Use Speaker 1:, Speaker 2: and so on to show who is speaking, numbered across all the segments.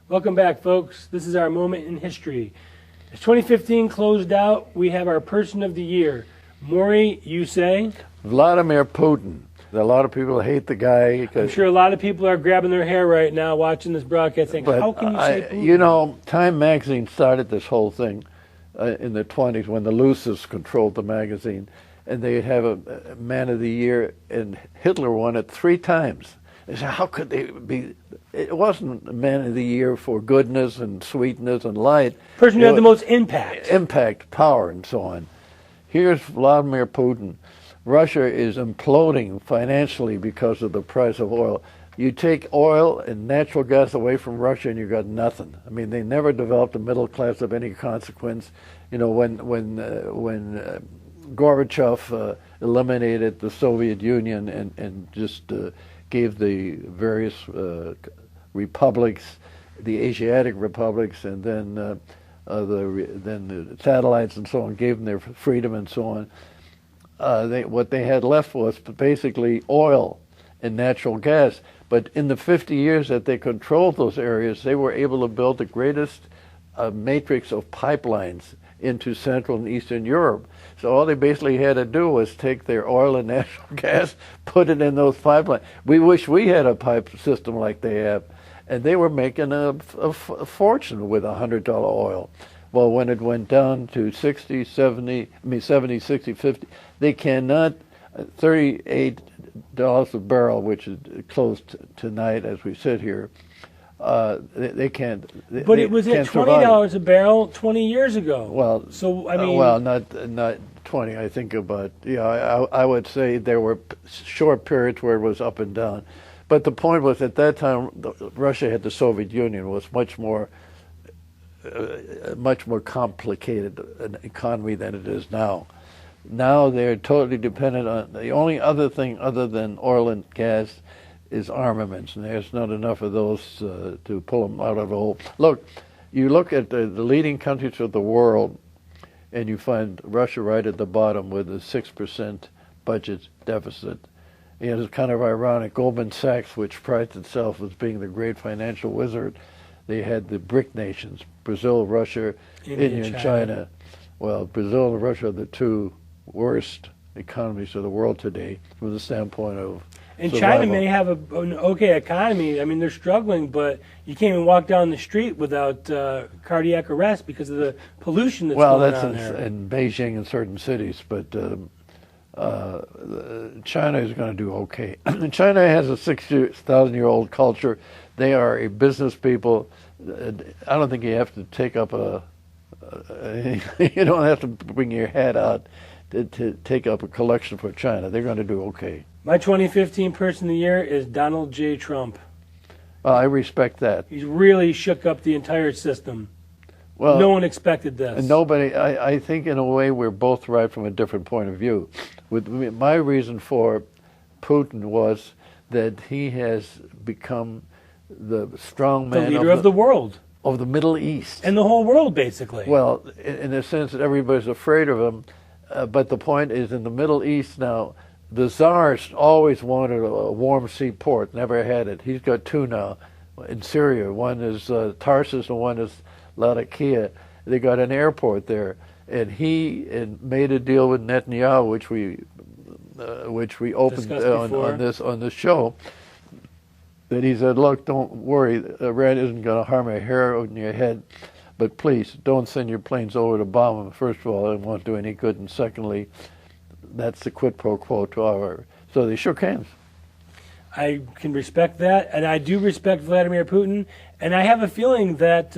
Speaker 1: Welcome back, folks. This is our moment in history. As 2015 closed out, we have our person of the year. Maury, you say?
Speaker 2: Vladimir Putin. A lot of people hate the guy.
Speaker 1: I'm sure a lot of people are grabbing their hair right now watching this broadcast saying, how can you say Putin?
Speaker 2: You know, Time magazine started this whole thing in the 20s when the Luces controlled the magazine. And they'd have a man of the year, and Hitler won it 3 times. They said, how could they be? It wasn't a man of the year for goodness and sweetness and light.
Speaker 1: Person who had the most impact.
Speaker 2: Impact, power, and so on. Here's Vladimir Putin. Russia is imploding financially because of the price of oil. You take oil and natural gas away from Russia and you got nothing. I mean, they never developed a middle class of any consequence. You know, when Gorbachev eliminated the Soviet Union and just gave the various republics, the Asiatic republics, and then the satellites and so on, gave them their freedom and so on. What they had left was basically oil and natural gas. But in the 50 years that they controlled those areas, they were able to build the greatest matrix of pipelines into Central and Eastern Europe. So all they basically had to do was take their oil and natural gas, put it in those pipelines. We wish we had a pipe system like they have. And they were making a fortune with $100 oil. Well, when it went down to 60, 60, 50, they cannot, $38 a barrel, which is closed tonight as we sit here, they can't.
Speaker 1: But it was at $20 a barrel 20 years ago.
Speaker 2: Well,
Speaker 1: so I mean,
Speaker 2: well, not 20. I think about I would say there were short periods where it was up and down, but the point was at that time Russia had the Soviet Union, was much more complicated an economy than it is now. Now they're totally dependent on the only other thing other than oil and gas is armaments, and there's not enough of those to pull them out of the hole. Look, you look at the leading countries of the world, and you find Russia right at the bottom with a 6% budget deficit. You know, it's kind of ironic. Goldman Sachs, which prides itself as being the great financial wizard, they had the BRIC nations, Brazil, Russia, India, and China. Well, Brazil and Russia are the 2 worst economies of the world today from the standpoint of
Speaker 1: and
Speaker 2: survival.
Speaker 1: China may have an okay economy. I mean, they're struggling, but you can't even walk down the street without cardiac arrest because of the pollution that's going on there.
Speaker 2: In Beijing and certain cities, but China is going to do okay. China has a 6,000-year-old culture. They are a business people. I don't think you have to take up you don't have to bring your hat out to take up a collection for China. They're going to do okay.
Speaker 1: My 2015 person of the year is Donald J. Trump.
Speaker 2: I respect that.
Speaker 1: He's really shook up the entire system.
Speaker 2: Well,
Speaker 1: no one expected this.
Speaker 2: And nobody. I think in a way we're both right from a different point of view. My reason for Putin was that he has become the strong man,
Speaker 1: the leader of the world.
Speaker 2: Of the Middle East.
Speaker 1: And the whole world, basically.
Speaker 2: Well, in the sense that everybody's afraid of him, but the point is in the Middle East now, the Tsars always wanted a warm sea port, never had it. He's got 2 now in Syria. One is Tarsus and one is Latakia. They got an airport there. And he made a deal with Netanyahu, which we opened on this show, that he said, look, don't worry, Iran isn't going to harm a hair on your head, but please don't send your planes over to bomb them. First of all, it won't do any good, and secondly, that's the quid pro quo to our. So they shook hands.
Speaker 1: I can respect that, and I do respect Vladimir Putin, and I have a feeling that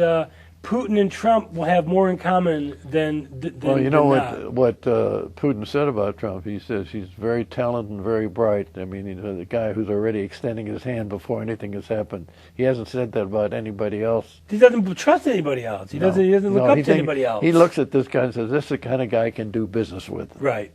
Speaker 1: Putin and Trump will have more in common than
Speaker 2: well, you know what Putin said about Trump. He says he's very talented and very bright. I mean, you know, the guy who's already extending his hand before anything has happened. He hasn't said that about anybody else.
Speaker 1: He doesn't trust anybody else. He doesn't look up to anybody else.
Speaker 2: He looks at this guy and says, "This is the kind of guy I can do business with."
Speaker 1: Right.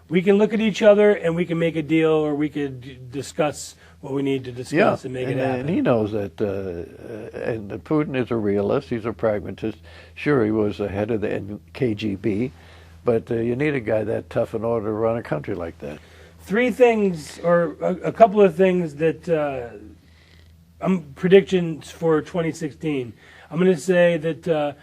Speaker 1: We can look at each other and we can make a deal, or we could discuss what we need to discuss and make it happen.
Speaker 2: And he knows that, and Putin is a realist, he's a pragmatist. Sure, he was the head of the KGB, but you need a guy that tough in order to run a country like that.
Speaker 1: 3 things, or a couple of things that predictions for 2016. I'm going to say that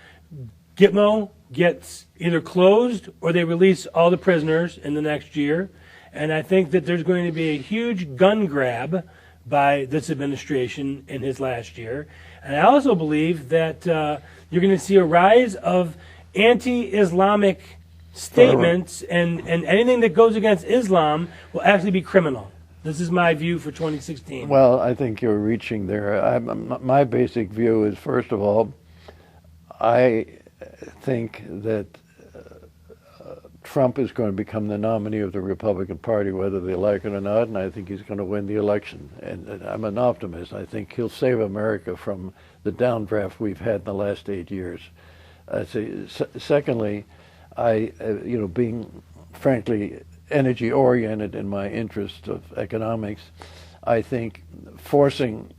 Speaker 1: Gitmo gets either closed or they release all the prisoners in the next year. And I think that there's going to be a huge gun grab by this administration in his last year. And I also believe that you're going to see a rise of anti-Islamic statements, and anything that goes against Islam will actually be criminal. This is my view for 2016.
Speaker 2: Well, I think you're reaching there. My basic view is, first of all, I think that Trump is going to become the nominee of the Republican Party, whether they like it or not, and I think he's going to win the election. And I'm an optimist. I think he'll save America from the downdraft we've had in the last 8 years. Secondly, being frankly energy-oriented in my interest of economics, I think forcing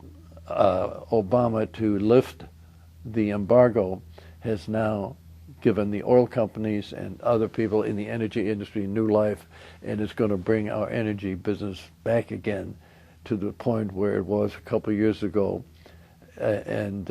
Speaker 2: Obama to lift the embargo has now given the oil companies and other people in the energy industry new life, and it's going to bring our energy business back again to the point where it was a couple of years ago. And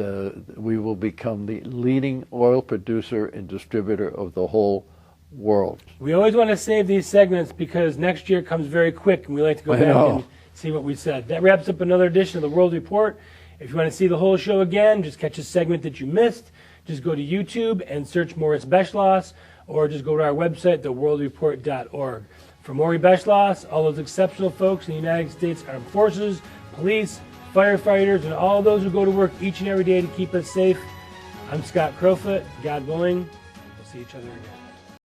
Speaker 2: we will become the leading oil producer and distributor of the whole world.
Speaker 1: We always want to save these segments because next year comes very quick, and we like to go back and see what we said. That wraps up another edition of the World Report. If you want to see the whole show again, just catch a segment that you missed. Just go to YouTube and search Morris Beschloss, or just go to our website, theworldreport.org. For Maury Beschloss, all those exceptional folks in the United States Armed Forces, police, firefighters, and all those who go to work each and every day to keep us safe, I'm Scott Crowfoot. God willing, we'll see each other again.